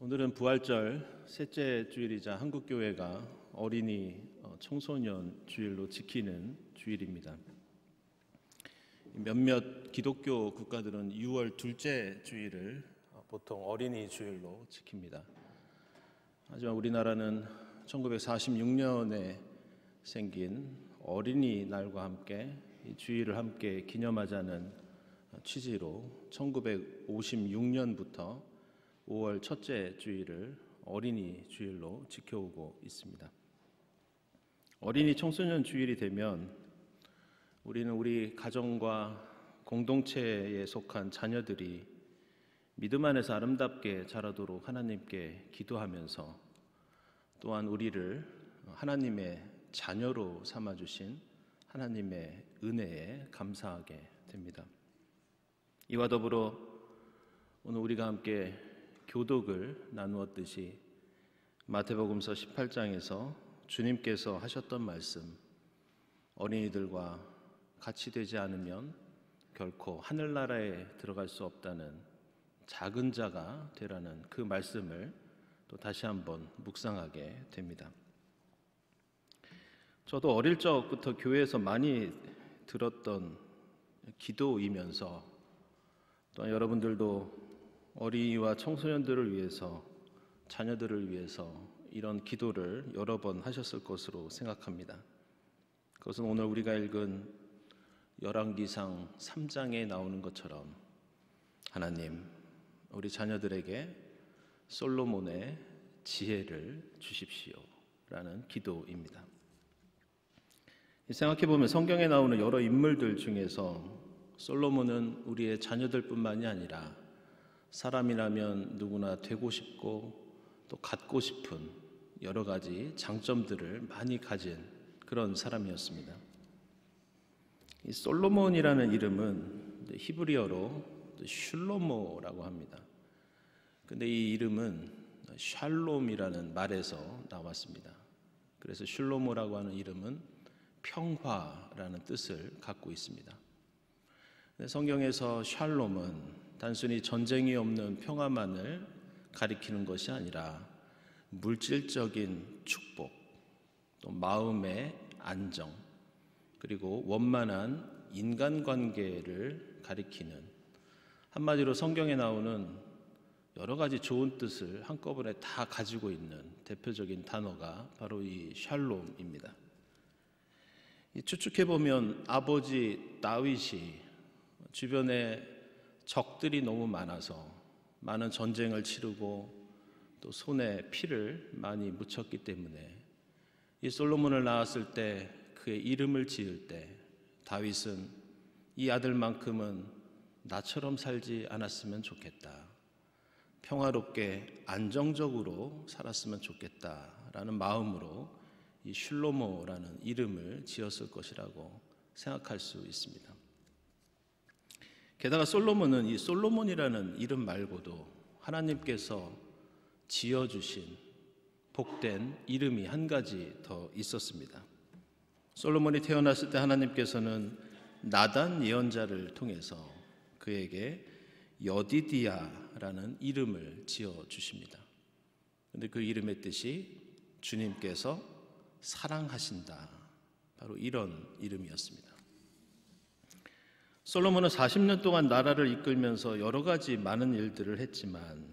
오늘은 부활절 셋째 주일이자 한국교회가 어린이 청소년 주일로 지키는 주일입니다. 몇몇 기독교 국가들은 6월 둘째 주일을 보통 어린이 주일로 지킵니다. 하지만 우리나라는 1946년에 생긴 어린이날과 함께 이 주일을 함께 기념하자는 취지로 1956년부터 5월 첫째 주일을 어린이 주일로 지켜오고 있습니다. 어린이 청소년 주일이 되면 우리는 우리 가정과 공동체에 속한 자녀들이 믿음 안에서 아름답게 자라도록 하나님께 기도하면서 또한 우리를 하나님의 자녀로 삼아주신 하나님의 은혜에 감사하게 됩니다. 이와 더불어 오늘 우리가 함께 교독을 나누었듯이 마태복음서 18장에서 주님께서 하셨던 말씀, 어린이들과 같이 되지 않으면 결코 하늘나라에 들어갈 수 없다는 작은 자가 되라는 그 말씀을 또 다시 한번 묵상하게 됩니다. 저도 어릴 적부터 교회에서 많이 들었던 기도이면서 또한 여러분들도 어린이와 청소년들을 위해서, 자녀들을 위해서 이런 기도를 여러 번 하셨을 것으로 생각합니다. 그것은 오늘 우리가 읽은 열왕기상 3장에 나오는 것처럼 하나님, 우리 자녀들에게 솔로몬의 지혜를 주십시오 라는 기도입니다. 생각해보면 성경에 나오는 여러 인물들 중에서 솔로몬은 우리의 자녀들뿐만이 아니라 사람이라면 누구나 되고 싶고 또 갖고 싶은 여러 가지 장점들을 많이 가진 그런 사람이었습니다. 이 솔로몬이라는 이름은 히브리어로 슐로모라고 합니다. 근데 이 이름은 샬롬이라는 말에서 나왔습니다. 그래서 슐로모라고 하는 이름은 평화라는 뜻을 갖고 있습니다. 성경에서 샬롬은 단순히 전쟁이 없는 평화만을 가리키는 것이 아니라 물질적인 축복, 또 마음의 안정, 그리고 원만한 인간관계를 가리키는, 한마디로 성경에 나오는 여러 가지 좋은 뜻을 한꺼번에 다 가지고 있는 대표적인 단어가 바로 이 샬롬입니다. 추측해보면 아버지 다윗이 주변에 적들이 너무 많아서 많은 전쟁을 치르고 또 손에 피를 많이 묻혔기 때문에 이 솔로몬을 낳았을 때 그의 이름을 지을 때 다윗은 이 아들만큼은 나처럼 살지 않았으면 좋겠다, 평화롭게 안정적으로 살았으면 좋겠다라는 마음으로 이 슐로모라는 이름을 지었을 것이라고 생각할 수 있습니다. 게다가 솔로몬은 이 솔로몬이라는 이름 말고도 하나님께서 지어주신 복된 이름이 한 가지 더 있었습니다. 솔로몬이 태어났을 때 하나님께서는 나단 예언자를 통해서 그에게 여디디야라는 이름을 지어주십니다. 그런데 그 이름의 뜻이 주님께서 사랑하신다, 바로 이런 이름이었습니다. 솔로몬은 40년 동안 나라를 이끌면서 여러 가지 많은 일들을 했지만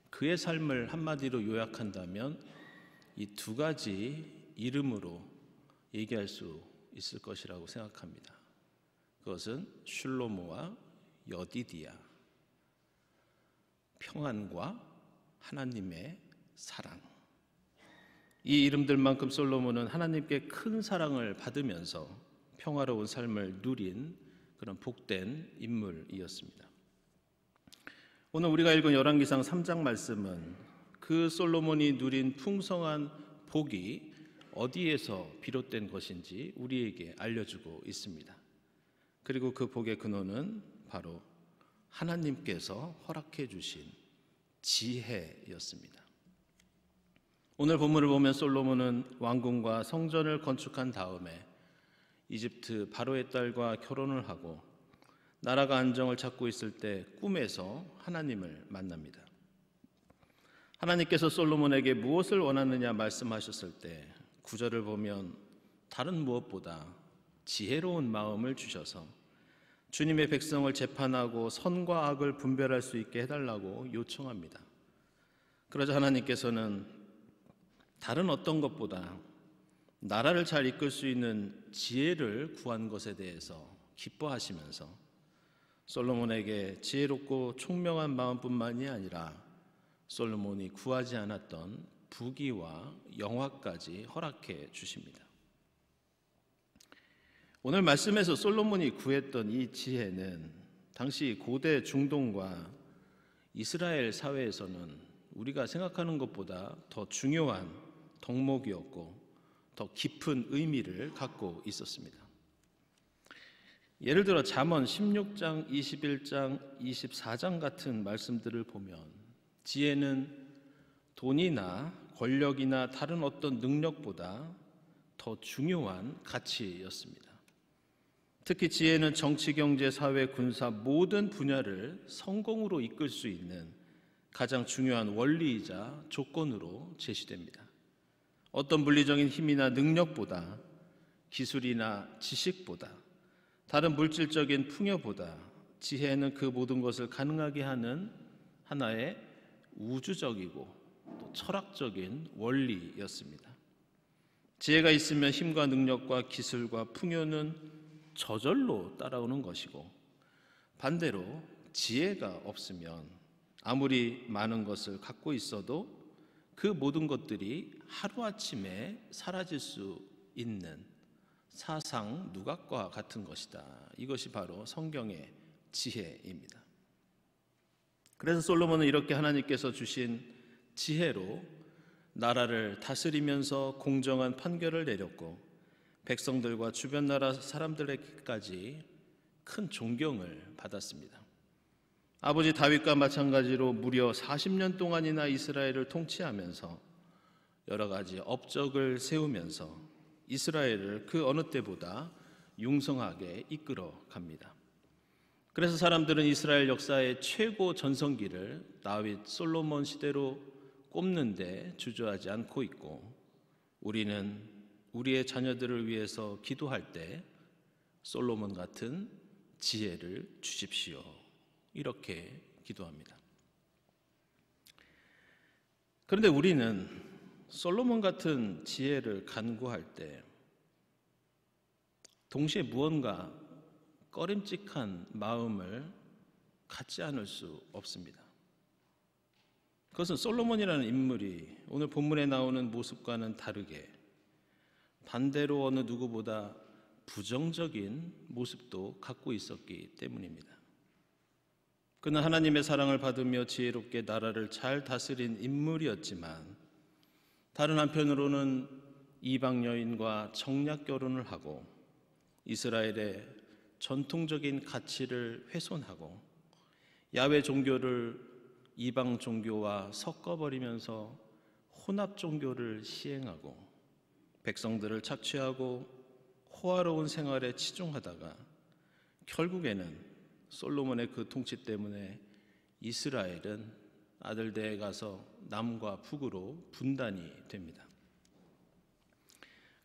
그의 삶을 한마디로 요약한다면 이 두 가지 이름으로 얘기할 수 있을 것이라고 생각합니다. 그것은 슐로모와 여디디야, 평안과 하나님의 사랑. 이 이름들만큼 솔로몬은 하나님께 큰 사랑을 받으면서 평화로운 삶을 누린 그런 복된 인물이었습니다. 오늘 우리가 읽은 열왕기상 3장 말씀은 그 솔로몬이 누린 풍성한 복이 어디에서 비롯된 것인지 우리에게 알려주고 있습니다. 그리고 그 복의 근원은 바로 하나님께서 허락해 주신 지혜였습니다. 오늘 본문을 보면 솔로몬은 왕궁과 성전을 건축한 다음에 이집트 바로의 딸과 결혼을 하고 나라가 안정을 찾고 있을 때 꿈에서 하나님을 만납니다. 하나님께서 솔로몬에게 무엇을 원하느냐 말씀하셨을 때 9절을 보면 다른 무엇보다 지혜로운 마음을 주셔서 주님의 백성을 재판하고 선과 악을 분별할 수 있게 해달라고 요청합니다. 그러자 하나님께서는 다른 어떤 것보다 나라를 잘 이끌 수 있는 지혜를 구한 것에 대해서 기뻐하시면서 솔로몬에게 지혜롭고 총명한 마음뿐만이 아니라 솔로몬이 구하지 않았던 부귀와 영화까지 허락해 주십니다. 오늘 말씀에서 솔로몬이 구했던 이 지혜는 당시 고대 중동과 이스라엘 사회에서는 우리가 생각하는 것보다 더 중요한 덕목이었고 더 깊은 의미를 갖고 있었습니다. 예를 들어 잠언 16장, 21장, 24장 같은 말씀들을 보면 지혜는 돈이나 권력이나 다른 어떤 능력보다 더 중요한 가치였습니다. 특히 지혜는 정치, 경제, 사회, 군사 모든 분야를 성공으로 이끌 수 있는 가장 중요한 원리이자 조건으로 제시됩니다. 어떤 물리적인 힘이나 능력보다, 기술이나 지식보다, 다른 물질적인 풍요보다 지혜는 그 모든 것을 가능하게 하는 하나의 우주적이고 또 철학적인 원리였습니다. 지혜가 있으면 힘과 능력과 기술과 풍요는 저절로 따라오는 것이고, 반대로 지혜가 없으면 아무리 많은 것을 갖고 있어도 그 모든 것들이 하루아침에 사라질 수 있는 사상 누각과 같은 것이다. 이것이 바로 성경의 지혜입니다. 그래서 솔로몬은 이렇게 하나님께서 주신 지혜로 나라를 다스리면서 공정한 판결을 내렸고 백성들과 주변 나라 사람들에게까지 큰 존경을 받았습니다. 아버지 다윗과 마찬가지로 무려 40년 동안이나 이스라엘을 통치하면서 여러 가지 업적을 세우면서 이스라엘을 그 어느 때보다 융성하게 이끌어 갑니다. 그래서 사람들은 이스라엘 역사의 최고 전성기를 다윗, 솔로몬 시대로 꼽는데 주저하지 않고 있고, 우리는 우리의 자녀들을 위해서 기도할 때 솔로몬 같은 지혜를 주십시오, 이렇게 기도합니다. 그런데 우리는 솔로몬 같은 지혜를 간구할 때 동시에 무언가 꺼림칙한 마음을 갖지 않을 수 없습니다. 그것은 솔로몬이라는 인물이 오늘 본문에 나오는 모습과는 다르게 반대로 어느 누구보다 부정적인 모습도 갖고 있었기 때문입니다. 그는 하나님의 사랑을 받으며 지혜롭게 나라를 잘 다스린 인물이었지만 다른 한편으로는 이방 여인과 정략 결혼을 하고 이스라엘의 전통적인 가치를 훼손하고 야훼 종교를 이방 종교와 섞어버리면서 혼합 종교를 시행하고 백성들을 착취하고 호화로운 생활에 치중하다가 결국에는 솔로몬의 그 통치 때문에 이스라엘은 아들대에 가서 남과 북으로 분단이 됩니다.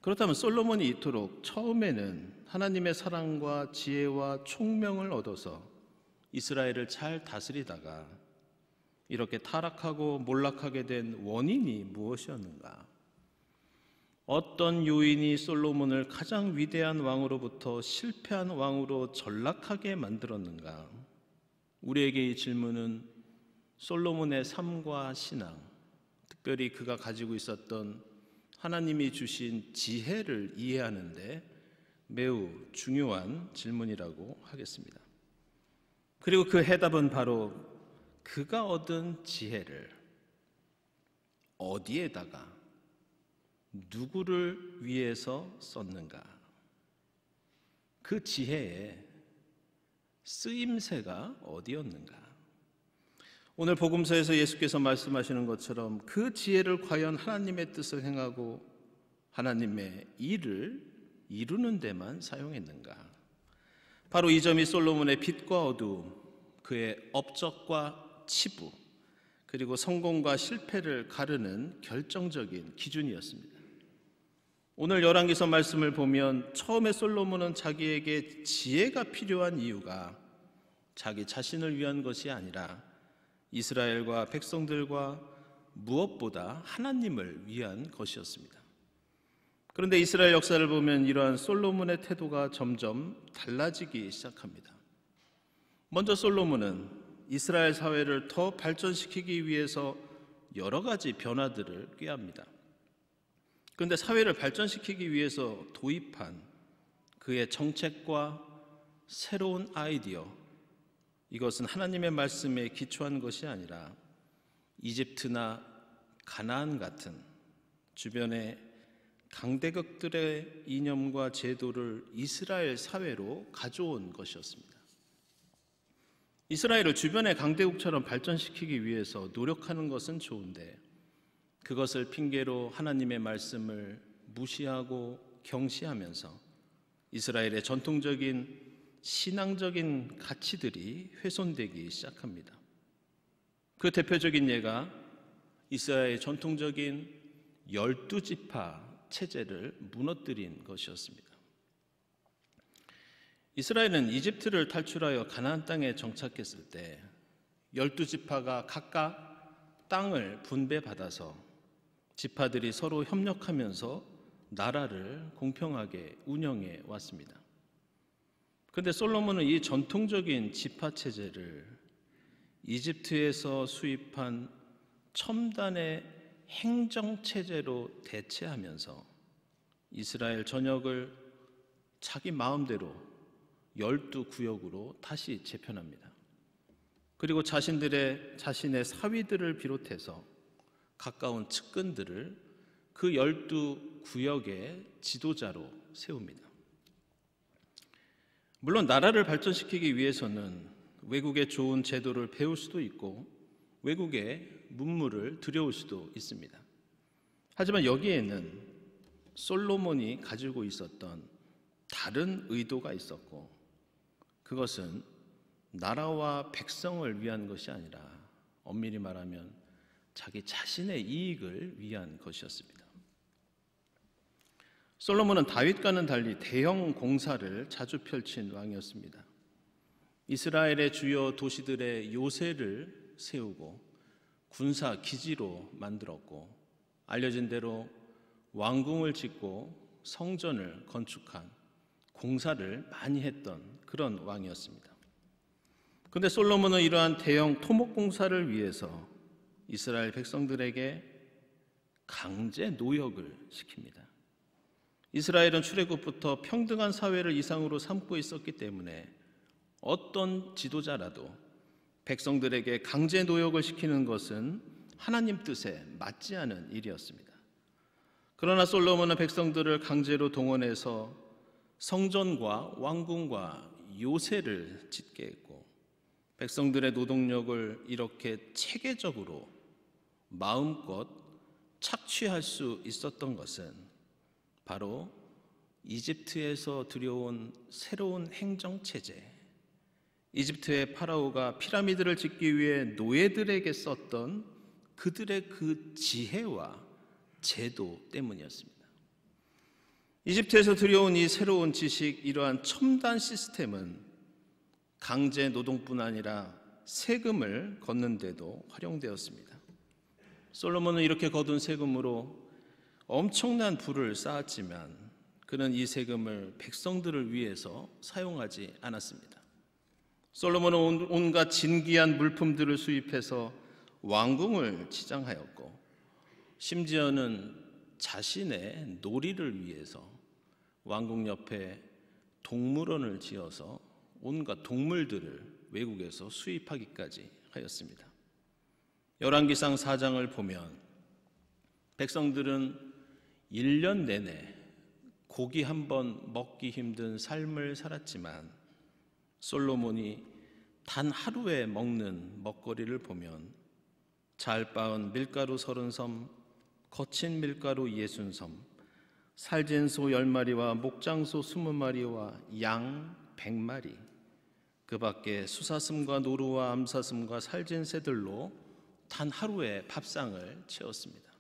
그렇다면 솔로몬이 이토록 처음에는 하나님의 사랑과 지혜와 총명을 얻어서 이스라엘을 잘 다스리다가 이렇게 타락하고 몰락하게 된 원인이 무엇이었는가? 어떤 요인이 솔로몬을 가장 위대한 왕으로부터 실패한 왕으로 전락하게 만들었는가? 우리에게 이 질문은 솔로몬의 삶과 신앙, 특별히 그가 가지고 있었던 하나님이 주신 지혜를 이해하는 데 매우 중요한 질문이라고 하겠습니다. 그리고 그 해답은 바로 그가 얻은 지혜를 어디에다가 누구를 위해서 썼는가? 그 지혜의 쓰임새가 어디였는가? 오늘 복음서에서 예수께서 말씀하시는 것처럼 그 지혜를 과연 하나님의 뜻을 행하고 하나님의 일을 이루는 데만 사용했는가? 바로 이 점이 솔로몬의 빛과 어두움, 그의 업적과 치부, 그리고 성공과 실패를 가르는 결정적인 기준이었습니다. 오늘 열왕기서 말씀을 보면 처음에 솔로몬은 자기에게 지혜가 필요한 이유가 자기 자신을 위한 것이 아니라 이스라엘과 백성들과 무엇보다 하나님을 위한 것이었습니다. 그런데 이스라엘 역사를 보면 이러한 솔로몬의 태도가 점점 달라지기 시작합니다. 먼저 솔로몬은 이스라엘 사회를 더 발전시키기 위해서 여러 가지 변화들을 꾀합니다. 그런데 사회를 발전시키기 위해서 도입한 그의 정책과 새로운 아이디어, 이것은 하나님의 말씀에 기초한 것이 아니라 이집트나 가나안 같은 주변의 강대국들의 이념과 제도를 이스라엘 사회로 가져온 것이었습니다. 이스라엘을 주변의 강대국처럼 발전시키기 위해서 노력하는 것은 좋은데 그것을 핑계로 하나님의 말씀을 무시하고 경시하면서 이스라엘의 전통적인 신앙적인 가치들이 훼손되기 시작합니다. 그 대표적인 예가 이스라엘의 전통적인 12지파 체제를 무너뜨린 것이었습니다. 이스라엘은 이집트를 탈출하여 가나안 땅에 정착했을 때 12지파가 각각 땅을 분배받아서 지파들이 서로 협력하면서 나라를 공평하게 운영해 왔습니다. 그런데 솔로몬은 이 전통적인 지파 체제를 이집트에서 수입한 첨단의 행정 체제로 대체하면서 이스라엘 전역을 자기 마음대로 12구역으로 다시 재편합니다. 그리고 자신의 사위들을 비롯해서 가까운 측근들을 그 12구역의 지도자로 세웁니다. 물론 나라를 발전시키기 위해서는 외국의 좋은 제도를 배울 수도 있고 외국의 문물을 들여올 수도 있습니다. 하지만 여기에는 솔로몬이 가지고 있었던 다른 의도가 있었고 그것은 나라와 백성을 위한 것이 아니라 엄밀히 말하면 자기 자신의 이익을 위한 것이었습니다. 솔로몬은 다윗과는 달리 대형 공사를 자주 펼친 왕이었습니다. 이스라엘의 주요 도시들의 요새를 세우고 군사 기지로 만들었고 알려진 대로 왕궁을 짓고 성전을 건축한 공사를 많이 했던 그런 왕이었습니다. 그런데 솔로몬은 이러한 대형 토목 공사를 위해서 이스라엘 백성들에게 강제 노역을 시킵니다. 이스라엘은 출애굽부터 평등한 사회를 이상으로 삼고 있었기 때문에 어떤 지도자라도 백성들에게 강제 노역을 시키는 것은 하나님 뜻에 맞지 않은 일이었습니다. 그러나 솔로몬은 백성들을 강제로 동원해서 성전과 왕궁과 요새를 짓게 했고 백성들의 노동력을 이렇게 체계적으로 마음껏 착취할 수 있었던 것은 바로 이집트에서 들여온 새로운 행정체제, 이집트의 파라오가 피라미드를 짓기 위해 노예들에게 썼던 그들의 그 지혜와 제도 때문이었습니다. 이집트에서 들여온 이 새로운 지식, 이러한 첨단 시스템은 강제 노동뿐 아니라 세금을 걷는 데도 활용되었습니다. 솔로몬은 이렇게 거둔 세금으로 엄청난 부를 쌓았지만 그는 이 세금을 백성들을 위해서 사용하지 않았습니다. 솔로몬은 온갖 진귀한 물품들을 수입해서 왕궁을 치장하였고 심지어는 자신의 놀이를 위해서 왕궁 옆에 동물원을 지어서 온갖 동물들을 외국에서 수입하기까지 하였습니다. 열왕기상 4장을 보면 백성들은 1년 내내 고기 한 번 먹기 힘든 삶을 살았지만 솔로몬이 단 하루에 먹는 먹거리를 보면 잘 빻은 밀가루 30섬, 거친 밀가루 60섬, 살진 소 10마리와 목장소 20마리와 양 100마리, 그 밖에 수사슴과 노루와 암사슴과 살진 새들로 단 하루의 밥상을 채웠습니다.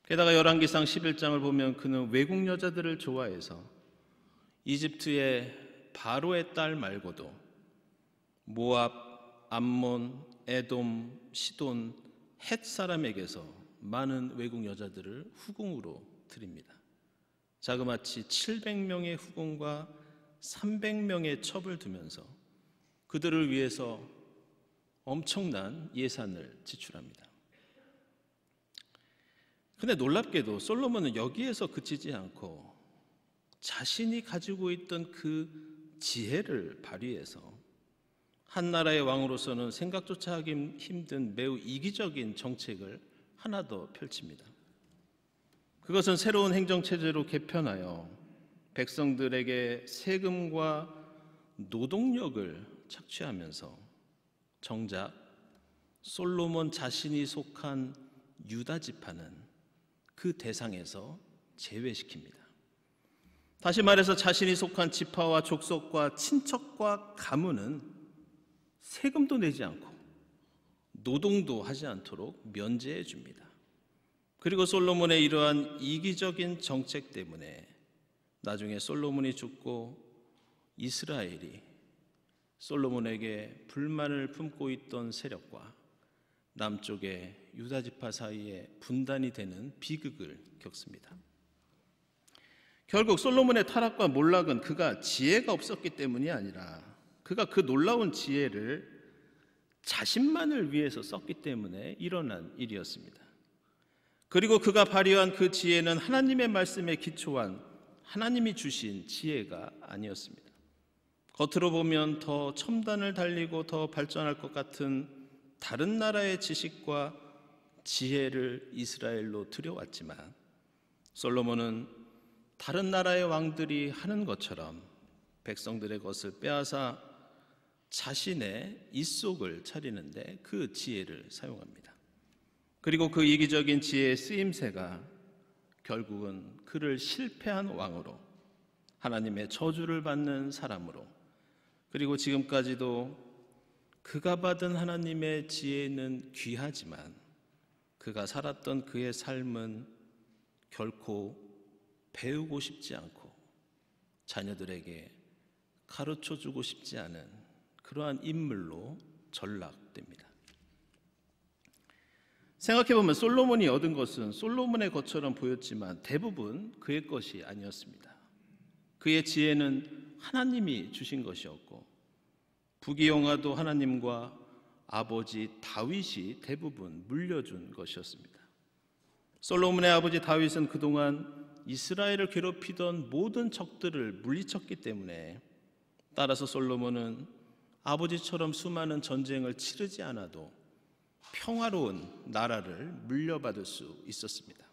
게다가 열왕기상 11장을 보면 그는 외국 여자들을 좋아해서 이집트의 바로의 딸 말고도 모압, 암몬, 에돔, 시돈, 헷 사람에게서 많은 외국 여자들을 후궁으로 드립니다. 자그마치 700명의 후궁과 300명의 첩을 두면서 그들을 위해서 엄청난 예산을 지출합니다. 그런데 놀랍게도 솔로몬은 여기에서 그치지 않고 자신이 가지고 있던 그 지혜를 발휘해서 한 나라의 왕으로서는 생각조차 하기 힘든 매우 이기적인 정책을 하나 더 펼칩니다. 그것은 새로운 행정체제로 개편하여 백성들에게 세금과 노동력을 착취하면서 정작 솔로몬 자신이 속한 유다 지파는 그 대상에서 제외시킵니다. 다시 말해서 자신이 속한 지파와 족속과 친척과 가문은 세금도 내지 않고 노동도 하지 않도록 면제해 줍니다. 그리고 솔로몬의 이러한 이기적인 정책 때문에 나중에 솔로몬이 죽고 이스라엘이 솔로몬에게 불만을 품고 있던 세력과 남쪽의 유다 지파 사이에 분단이 되는 비극을 겪습니다. 결국 솔로몬의 타락과 몰락은 그가 지혜가 없었기 때문이 아니라 그가 그 놀라운 지혜를 자신만을 위해서 썼기 때문에 일어난 일이었습니다. 그리고 그가 발휘한 그 지혜는 하나님의 말씀에 기초한 하나님이 주신 지혜가 아니었습니다. 겉으로 보면 더 첨단을 달리고 더 발전할 것 같은 다른 나라의 지식과 지혜를 이스라엘로 들여왔지만 솔로몬은 다른 나라의 왕들이 하는 것처럼 백성들의 것을 빼앗아 자신의 입속을 차리는데 그 지혜를 사용합니다. 그리고 그 이기적인 지혜의 쓰임새가 결국은 그를 실패한 왕으로, 하나님의 저주를 받는 사람으로, 그리고 지금까지도 그가 받은 하나님의 지혜는 귀하지만 그가 살았던 그의 삶은 결코 배우고 싶지 않고 자녀들에게 가르쳐주고 싶지 않은 그러한 인물로 전락됩니다. 생각해보면 솔로몬이 얻은 것은 솔로몬의 것처럼 보였지만 대부분 그의 것이 아니었습니다. 그의 지혜는 하나님이 주신 것이었고 부귀영화도 하나님과 아버지 다윗이 대부분 물려준 것이었습니다. 솔로몬의 아버지 다윗은 그동안 이스라엘을 괴롭히던 모든 적들을 물리쳤기 때문에 따라서 솔로몬은 아버지처럼 수많은 전쟁을 치르지 않아도 평화로운 나라를 물려받을 수 있었습니다.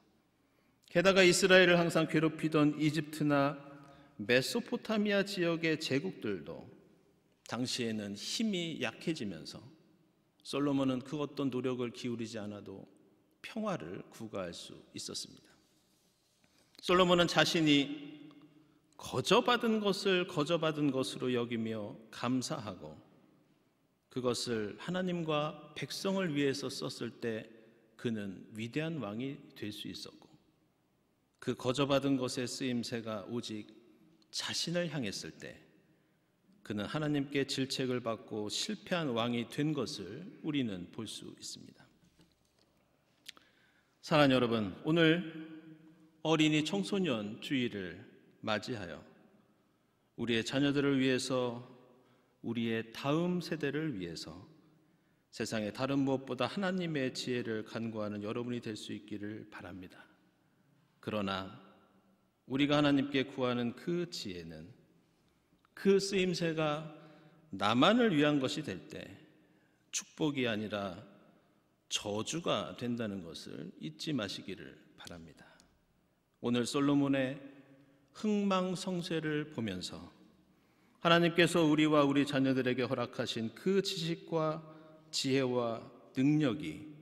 게다가 이스라엘을 항상 괴롭히던 이집트나 메소포타미아 지역의 제국들도 당시에는 힘이 약해지면서 솔로몬은 그 어떤 노력을 기울이지 않아도 평화를 구가할 수 있었습니다. 솔로몬은 자신이 거저받은 것을 거저받은 것으로 여기며 감사하고 그것을 하나님과 백성을 위해서 썼을 때 그는 위대한 왕이 될 수 있었고 그 거저받은 것의 쓰임새가 오직 자신을 향했을 때 그는 하나님께 질책을 받고 실패한 왕이 된 것을 우리는 볼 수 있습니다. 사랑하는 여러분, 오늘 어린이 청소년 주일을 맞이하여 우리의 자녀들을 위해서, 우리의 다음 세대를 위해서 세상의 다른 무엇보다 하나님의 지혜를 간구하는 여러분이 될 수 있기를 바랍니다. 그러나 우리가 하나님께 구하는 그 지혜는 그 쓰임새가 나만을 위한 것이 될 때 축복이 아니라 저주가 된다는 것을 잊지 마시기를 바랍니다. 오늘 솔로몬의 흥망성쇠를 보면서 하나님께서 우리와 우리 자녀들에게 허락하신 그 지식과 지혜와 능력이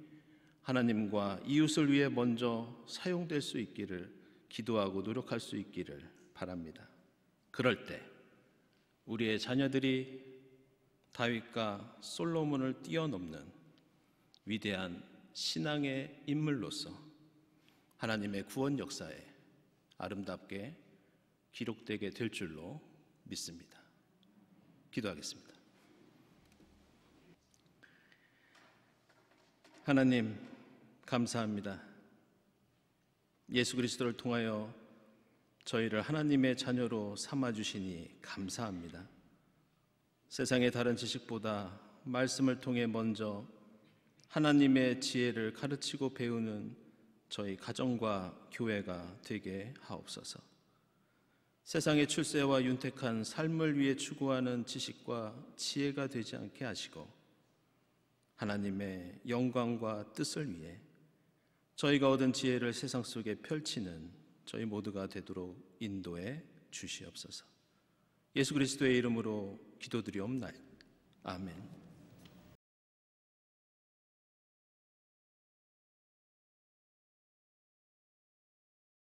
하나님과 이웃을 위해 먼저 사용될 수 있기를 기도하고 노력할 수 있기를 바랍니다. 그럴 때 우리의 자녀들이 다윗과 솔로몬을 뛰어넘는 위대한 신앙의 인물로서 하나님의 구원 역사에 아름답게 기록되게 될 줄로 믿습니다. 기도하겠습니다. 하나님, 감사합니다. 예수 그리스도를 통하여 저희를 하나님의 자녀로 삼아주시니 감사합니다. 세상의 다른 지식보다 말씀을 통해 먼저 하나님의 지혜를 가르치고 배우는 저희 가정과 교회가 되게 하옵소서. 세상의 출세와 윤택한 삶을 위해 추구하는 지식과 지혜가 되지 않게 하시고 하나님의 영광과 뜻을 위해 저희가 얻은 지혜를 세상 속에 펼치는 저희 모두가 되도록 인도해 주시옵소서. 예수 그리스도의 이름으로 기도드리옵나이다. 아멘.